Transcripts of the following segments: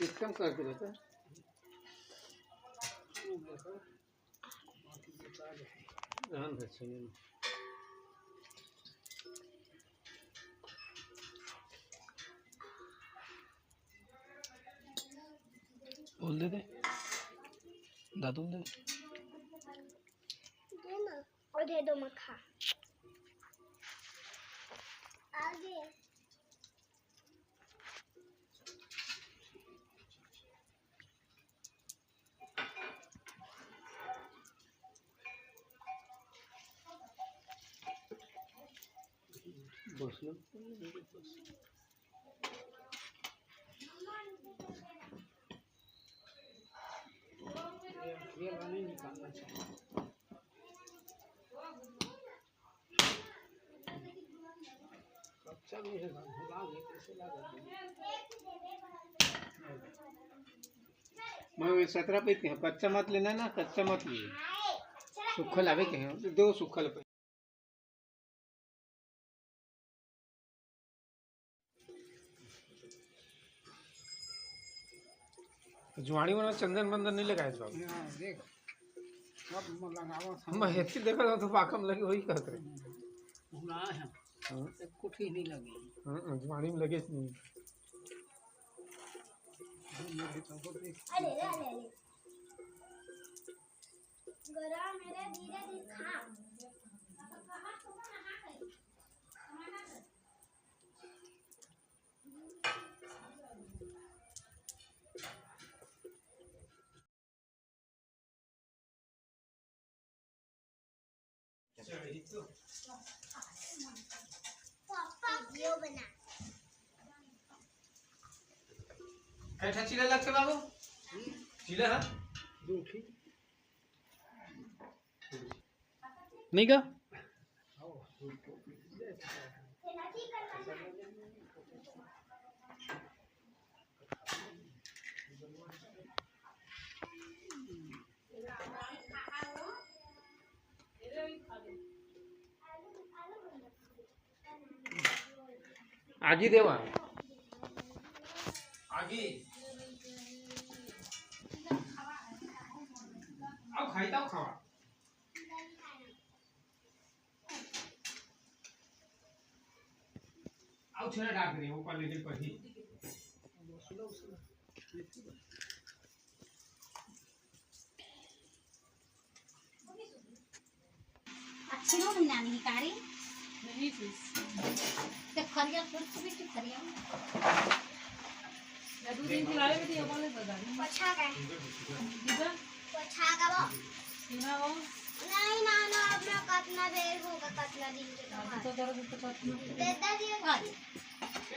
System कर दे बेटा। ध्यान रखिए। बोल दे दादू दे ना और दे दो मक्खा आगे। बस लो ये वाला निकालना चाहिए। कच्चा नहीं है लागे कैसे लागे मैं 17 पे थे। कच्चा मत लेना ना, कच्चा मत लिए, सूखा लावे के हैं दो सूखा पे। जुआड़ी में चंदन बंदन नहीं लगाए तो देख सब लगावा मैं हेती देखा तो पाकम लगे वही कहत रहे ना है एक कुठी नहीं लगी जुआड़ी में लगे नहीं। अरे गरा मेरे धीरे धीरे खा पापा वीडियो बना कैसा चिल्ला लगते बाबू चिल्ला है दूठी नहीं का आगी देवा आगी आओ खाईता खावा आओ छेना डाल दे ऊपर लेके पड़ी अच्छी नो नानी कारी नहीं ते खरिया कुछ भी खरिया दादू दिन खिलावे में दिया बोले बता पछा का दीदा पछा का वो सीना वो नहीं ना ना अपना कितना देर होगा कितना दिन के तो जरा तो कितना देदा दिया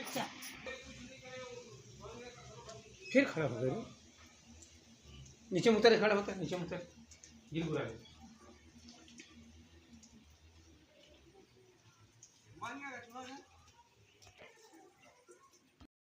अच्छा फिर खड़ा हो गए नीचे उतर खड़ा होता नीचे उतर गिर बुरा है मानिएगा